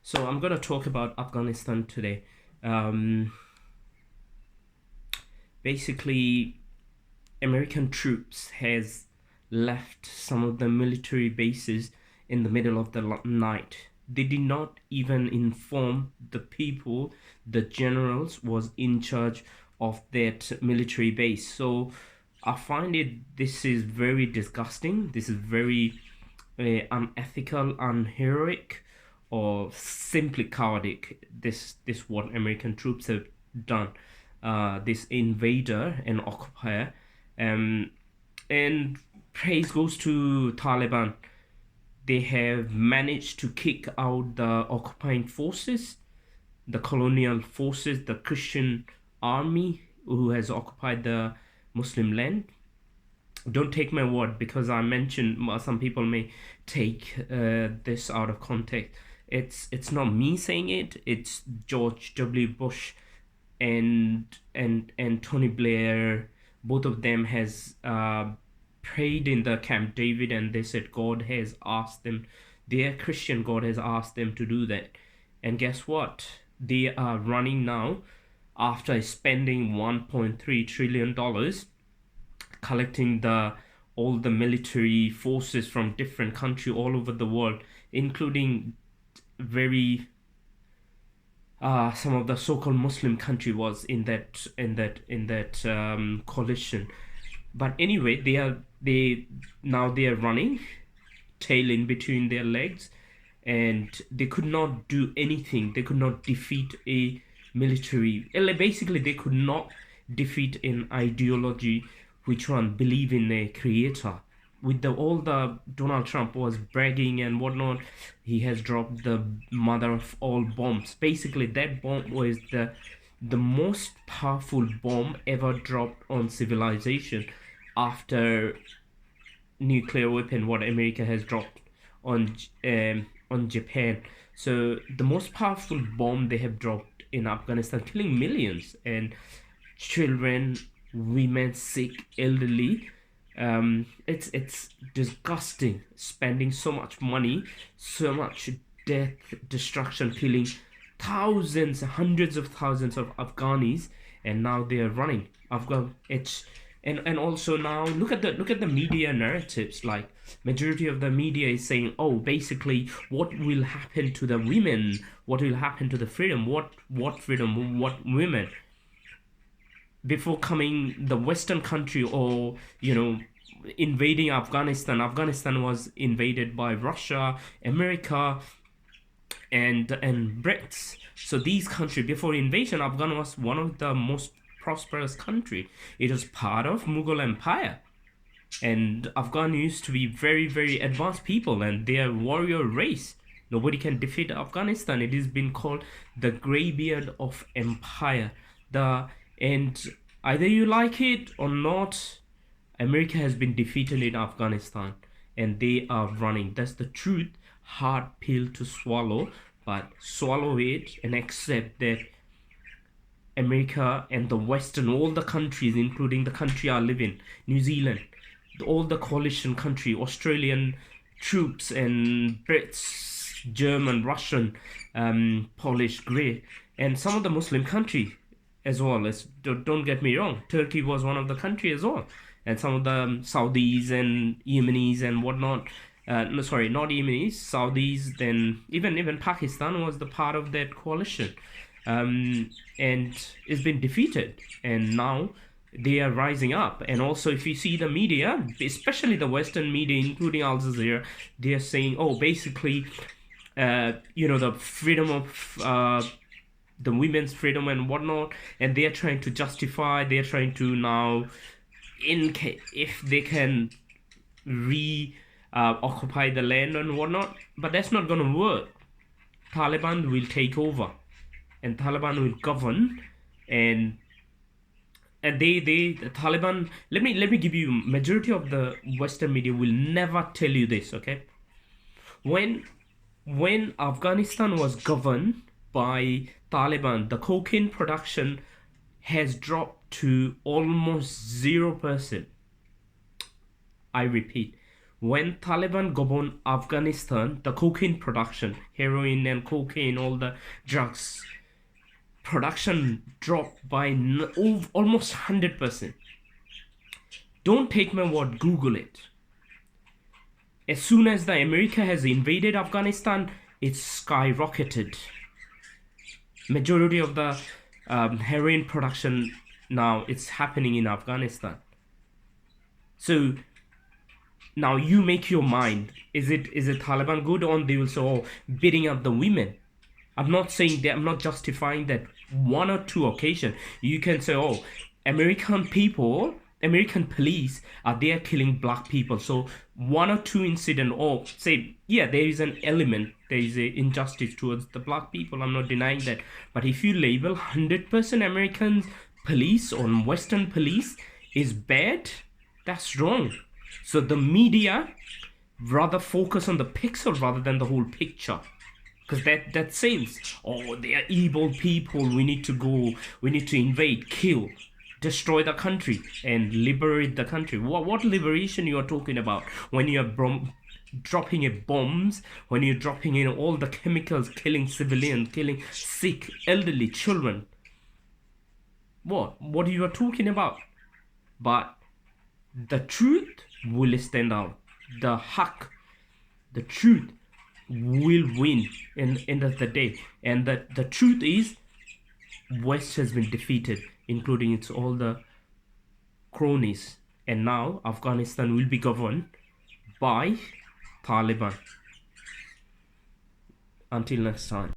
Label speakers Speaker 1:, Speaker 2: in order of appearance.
Speaker 1: So I'm going to talk about Afghanistan today. Um, Basically, American troops has left some of the military bases in the middle of the night. They did not even inform the people, the generals was in charge of that military base. So I find this is very disgusting. This is very unethical, unheroic, or simply cowardly. This what American troops have done. This invader and occupier, um, and praise goes to Taliban. They have managed to kick out the occupying forces, the colonial forces, the Christian army who has occupied the Muslim land. Don't take my word, because I mentioned some people may take this out of context. It's not me saying it. It's George W. Bush and Tony Blair. Both of them has prayed in the Camp David, and they said God has asked them. Their Christian God has asked them to do that, and guess what? They are running now after spending 1.3 trillion dollars collecting the all the military forces from different countries all over the world, including very some of the so-called Muslim country was in that coalition. But anyway, they are running tail in between their legs, and they could not do anything. They could not defeat a military. Basically, they could not defeat an ideology which one believe in a creator. With all the Donald Trump was bragging and whatnot, he has dropped the mother of all bombs. Basically, that bomb was the most powerful bomb ever dropped on civilization after nuclear weapon what America has dropped on Japan. So the most powerful bomb they have dropped in Afghanistan, killing millions and children, women, sick, elderly. It's disgusting spending so much money, so much death, destruction, killing thousands, hundreds of thousands of Afghanis, and now they are running. Afghan, it's and also now look at the media narratives. Like majority of the media is saying, oh, basically, what will happen to the women? What will happen to the freedom? What freedom? What women? Before coming the Western country, or invading Afghanistan was invaded by Russia, America, and Brits. So these countries, before invasion, Afghan was one of the most prosperous country. It was part of Mughal Empire, and Afghan used to be very, very advanced people, and they are warrior race. Nobody can defeat Afghanistan. It has been called the graveyard of empire. The and either you like it or not, America has been defeated in Afghanistan, and they are running. That's the truth. Hard pill to swallow, but swallow it and accept that America and the Western, all the countries, including the country I live in, New Zealand, all the coalition country, Australian troops and Brits, German, Russian, Polish, Greek, and some of the Muslim country as well. As don't get me wrong, Turkey was one of the country as well, and some of the Saudis and Yemenis and whatnot. No, sorry, not Yemenis, Saudis. Then even Pakistan was the part of that coalition, and it's been defeated, and now they are rising up. And also, if you see the media, especially the Western media, including Al Jazeera, they are saying, oh, basically, the freedom of the women's freedom and whatnot, and they are trying to justify. They are trying to now, if they can occupy the land and whatnot, but that's not going to work. Taliban will take over, and Taliban will govern, and the Taliban. Let me give you, majority of the Western media will never tell you this. Okay, when Afghanistan was governed by Taliban, the cocaine production has dropped to almost 0%. I repeat, When Taliban governed Afghanistan, the cocaine production, heroin and cocaine, all the drugs production dropped by almost 100%. Don't take my word, Google it. As soon as the America has invaded Afghanistan, it's skyrocketed. Majority of the heroin production now it's happening in Afghanistan. So now you make your mind. Is it Taliban good, or they will say, oh, beating up the women? I'm not saying that. I'm not justifying that. One or two occasions you can say, oh, American people, American police are there killing black people. So one or two incident, or say, yeah, there is an element, there is a injustice towards the black people. I'm not denying that. But if you label 100% American police or Western police is bad, that's wrong. So the media rather focus on the pixel rather than the whole picture. Because that says, oh, they are evil people, we need to go, we need to invade, kill, destroy the country and liberate the country. What liberation you are talking about when you are dropping in bombs, when you're dropping in all the chemicals, killing civilians, killing sick, elderly, children? What you are talking about? But the truth will stand out. The truth will win in the end of the day. And the truth is, West has been defeated, including its all the cronies. And now Afghanistan will be governed by Taliban. Until next time.